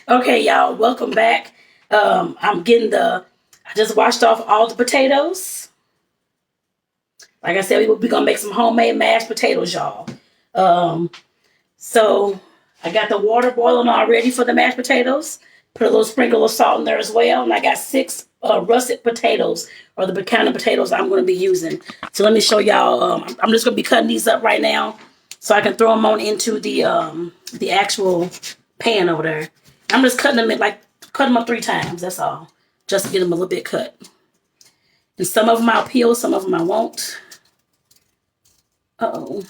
Okay, y'all, welcome back. I just washed off all the potatoes. Like I said, we're gonna make some homemade mashed potatoes, y'all. Um, so I got the water boiling already for the mashed potatoes. Put a little sprinkle of salt in there as well. And I got 6 russet potatoes, or the kind of potatoes I'm gonna be using. So let me show y'all. I'm just gonna be cutting these up right now so I can throw them on into the actual pan over there. I'm just cutting them cutting them up 3 times. That's all, just to get them a little bit cut. And some of them I'll peel, some of them I won't. Uh-oh.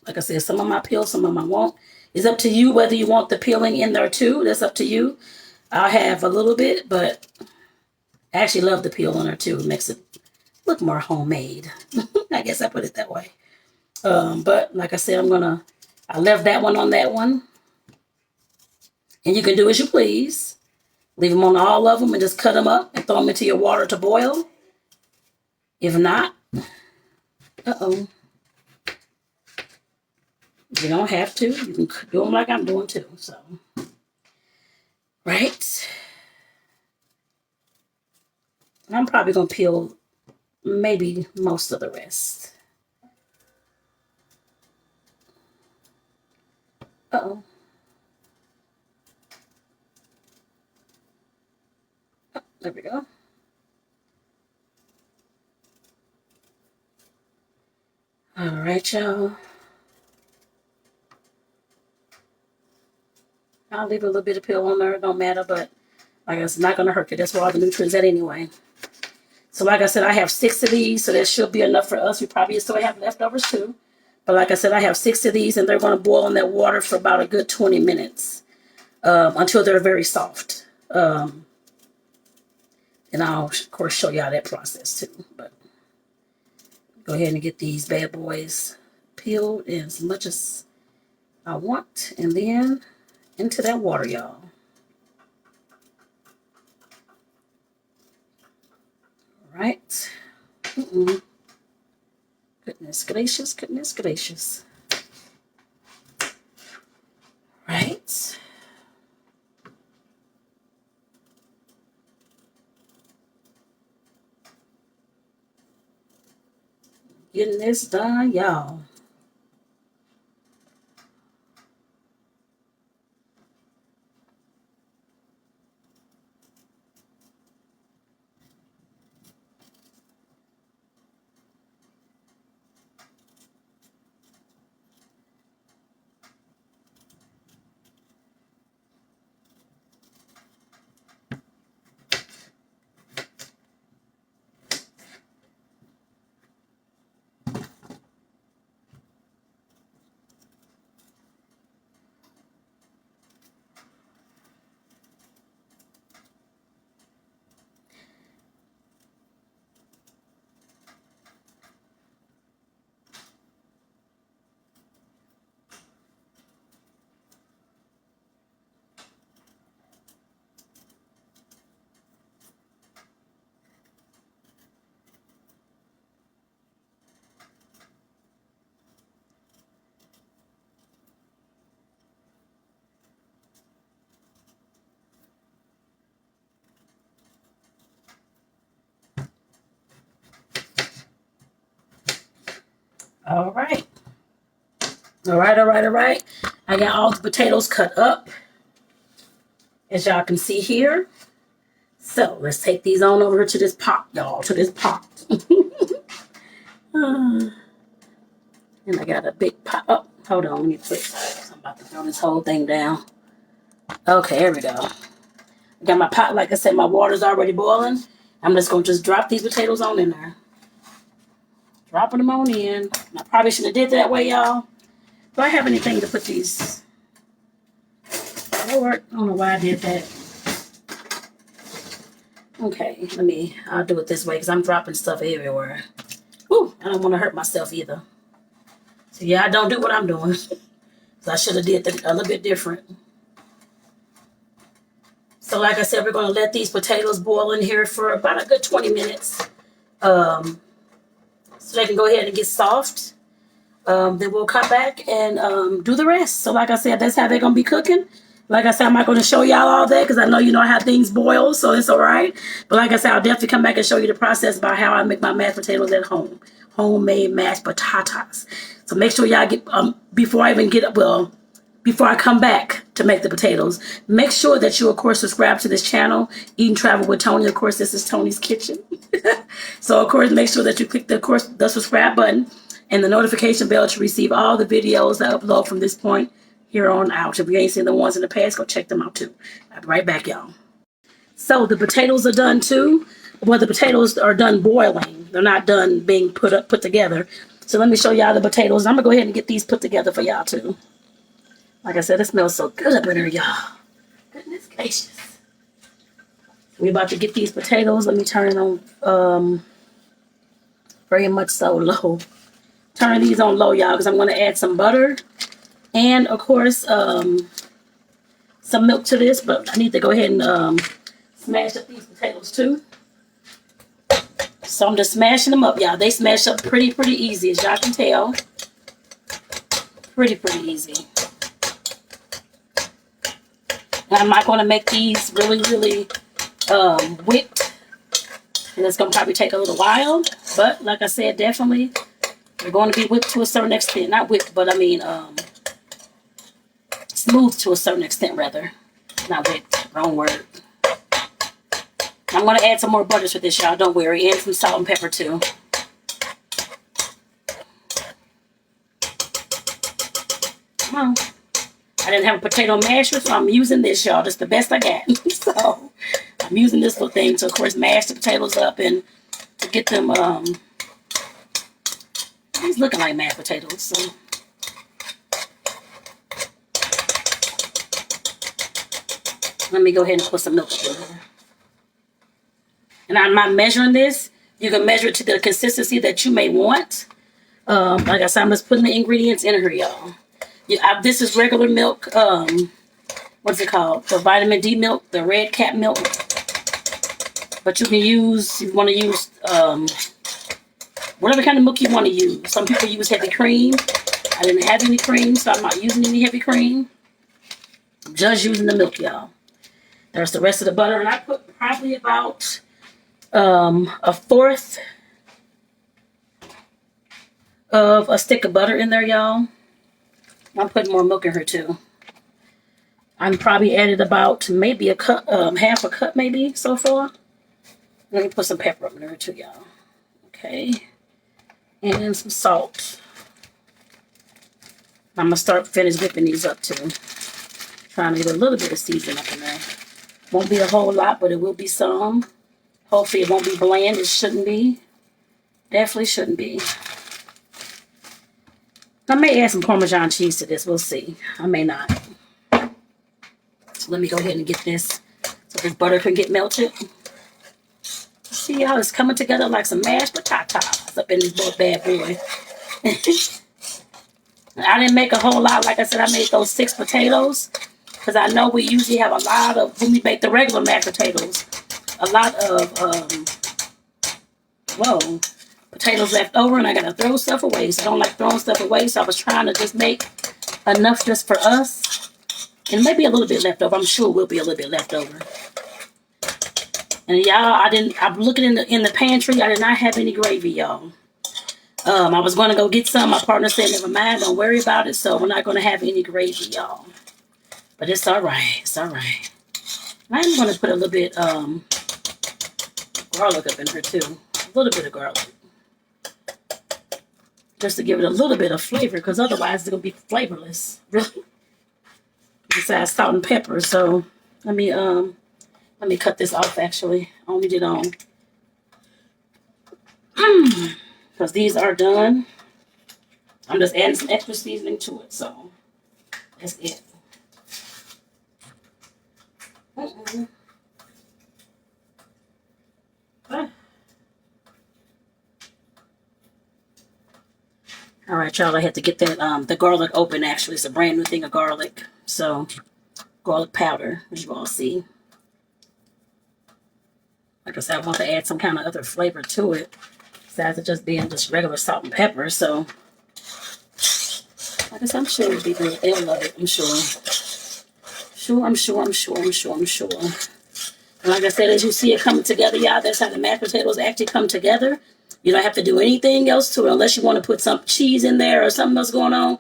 Like I said, some of them I peel, some of them I won't. It's up to you whether you want the peeling in there too. That's up to you. I'll have a little bit, but I actually love the peel in there too. It makes it look more homemade. I guess I put it that way. But like I said, I left that one on that one. And you can do as you please. Leave them on all of them and just cut them up and throw them into your water to boil. If not, uh-oh. You don't have to. You can do them like I'm doing too. So, right. I'm probably going to peel maybe most of the rest. Uh-oh. Oh, there we go. All right, y'all. I'll leave a little bit of peel on there. It don't matter, but like I said, it's not going to hurt you. That's where all the nutrients at anyway. So like I said, I have 6 of these, so that should be enough for us. We probably still have leftovers too. But like I said, I have 6 of these, and they're going to boil in that water for about a good 20 minutes until they're very soft. And I'll, of course, show y'all that process too. But go ahead and get these bad boys peeled as much as I want, and then into that water, y'all. All right. Goodness gracious, goodness gracious. Right. Getting this done, y'all. All right. All right, all right, all right. I got all the potatoes cut up, as y'all can see here. So let's take these on over to this pot, y'all, to this pot. And I got a big pot. Oh, hold on, let me put. I'm about to throw this whole thing down. Okay, here we go. I got my pot, like I said, my water's already boiling. I'm just going to drop these potatoes on in there. Dropping them on in. I probably shouldn't have did that way, y'all. Do I have anything to put these? Lord, I don't know why I did that. Okay, I'll do it this way because I'm dropping stuff everywhere. Whew, I don't want to hurt myself either. So yeah, I don't do what I'm doing. So I should have did a little bit different. So like I said, we're going to let these potatoes boil in here for about a good 20 minutes. So they can go ahead and get soft. Then we'll come back and do the rest. So like I said, that's how they're going to be cooking. Like I said, I'm not going to show y'all all that because I know you know how things boil, so it's all right. But like I said, I'll definitely come back and show you the process about how I make my mashed potatoes at home. Homemade mashed potatoes. So make sure y'all get, before I come back to make the potatoes, make sure that you, of course, subscribe to this channel, Eat and Travel with Toni. Of course, this is Toni's Kitchen. So, of course, make sure that you click the subscribe button and the notification bell to receive all the videos I upload from this point here on out. If you ain't seen the ones in the past, go check them out too. I'll be right back, y'all. So the potatoes are done too. Well, the potatoes are done boiling. They're not done being put together. So let me show y'all the potatoes. I'm gonna go ahead and get these put together for y'all too. Like I said, it smells so good up in here, y'all. Goodness gracious. We're about to get these potatoes. Let me turn it on very much so low. Turn these on low, y'all, because I'm going to add some butter and, of course, some milk to this. But I need to go ahead and smash up these potatoes, too. So I'm just smashing them up, y'all. They smash up pretty easy, as y'all can tell. Pretty easy. And I'm not going to make these really whipped. And it's going to probably take a little while. But, like I said, definitely... They're going to be whipped to a certain extent. Not whipped, but I mean smooth to a certain extent, rather. Not whipped. Wrong word. I'm going to add some more butters with this, y'all. Don't worry. And some salt and pepper, too. Come on. I didn't have a potato masher, so I'm using this, y'all. That's the best I got. So, I'm using this little thing to, of course, mash the potatoes up and to get them... It's looking like mashed potatoes, so. Let me go ahead and put some milk in there. And I'm not measuring this. You can measure it to the consistency that you may want. Like I said, I'm just putting the ingredients in here, y'all. This is regular milk. What's it called? The vitamin D milk, the red cap milk. But you can use, if you want to use, whatever kind of milk you want to use. Some people use heavy cream. I didn't have any cream, so I'm not using any heavy cream. I'm just using the milk, y'all. There's the rest of the butter, and I put probably about a fourth of a stick of butter in there, y'all. I'm putting more milk in here too. I'm probably added about maybe a cup, half a cup maybe so far. Let me put some pepper up in there too, y'all. Okay. And some salt. I'm going to finish whipping these up too. Trying to get a little bit of seasoning up in there. Won't be a whole lot, but it will be some. Hopefully it won't be bland. It shouldn't be. Definitely shouldn't be. I may add some Parmesan cheese to this. We'll see. I may not. So let me go ahead and get this so this butter can get melted. See how it's coming together like some mashed potatoes up in this little bad boy. I didn't make a whole lot. Like I said, I made those 6 potatoes. Because I know we usually have a lot of, when we make the regular mashed potatoes, a lot of, potatoes left over. And I got to throw stuff away. So I don't like throwing stuff away. So I was trying to just make enough just for us. And maybe a little bit left over. I'm sure will be a little bit left over. And y'all, I'm looking in the pantry. I did not have any gravy, y'all. I was going to go get some. My partner said, never mind, don't worry about it. So we're not going to have any gravy, y'all. But it's all right. It's all right. I'm going to put a little bit garlic up in here too. A little bit of garlic. Just to give it a little bit of flavor, because otherwise it's going to be flavorless. Really. Besides salt and pepper. So let me cut this off actually. I only did on. Because these are done. I'm just adding some extra seasoning to it. So that's it. All right, y'all. I had to get that the garlic open. Actually, it's a brand new thing of garlic. So garlic powder, as you all see. Like I said, I want to add some kind of other flavor to it, besides it just being just regular salt and pepper. So Like I said, I'm sure it'll be good. They'll love it, I'm sure. I'm sure. And like I said, as you see it coming together, y'all, that's how the mashed potatoes actually come together. You don't have to do anything else to it unless you want to put some cheese in there or something else going on.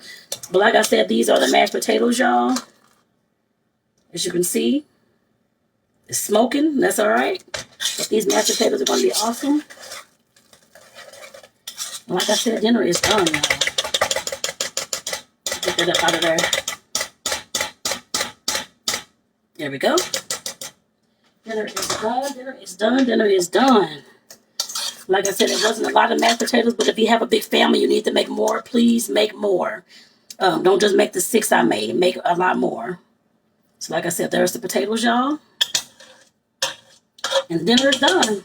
But like I said, these are the mashed potatoes, y'all. As you can see, it's smoking. That's all right. But these mashed potatoes are going to be awesome. And like I said, dinner is done, y'all. Get that up out of there. There we go. Dinner is done. Like I said, it wasn't a lot of mashed potatoes, but if you have a big family, you need to make more. Please make more. Don't just make the 6 I made. Make a lot more. So like I said, there's the potatoes, y'all. And dinner is done.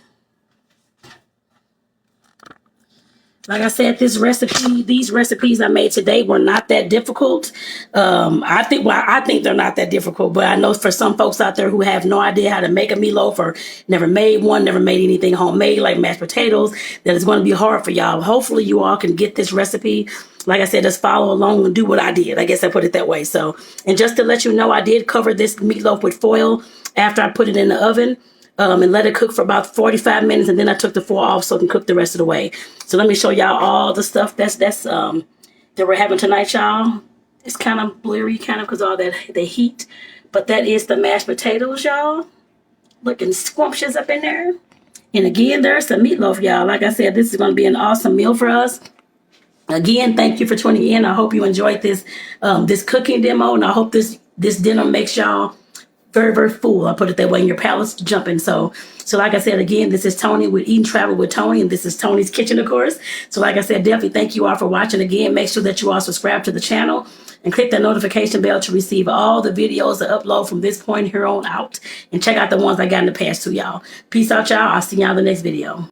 Like I said, these recipes I made today were not that difficult. I think they're not that difficult, but I know for some folks out there who have no idea how to make a meatloaf or never made one, never made anything homemade like mashed potatoes, that it's going to be hard for y'all. Hopefully you all can get this recipe. Like I said, just follow along and do what I did. I guess I put it that way. So, and just to let you know, I did cover this meatloaf with foil after I put it in the oven. And let it cook for about 45 minutes, and then I took the foil off so it can cook the rest of the way. So let me show y'all all the stuff that we're having tonight, y'all. It's kind of blurry, because all that the heat, but that is the mashed potatoes, y'all. Looking scrumptious up in there. And again, there's the meatloaf, y'all. Like I said, this is going to be an awesome meal for us. Again, thank you for tuning in. I hope you enjoyed this this cooking demo, and I hope this dinner makes y'all very, very full. I'll put it that way, and your palate's jumping. So like I said, again, this is Toni with Eat and Travel with Toni, and this is Toni's Kitchen, of course. So like I said, definitely thank you all for watching. Again, make sure that you all subscribe to the channel and click that notification bell to receive all the videos that upload from this point here on out. And check out the ones I got in the past too, y'all. Peace out, y'all. I'll see y'all in the next video.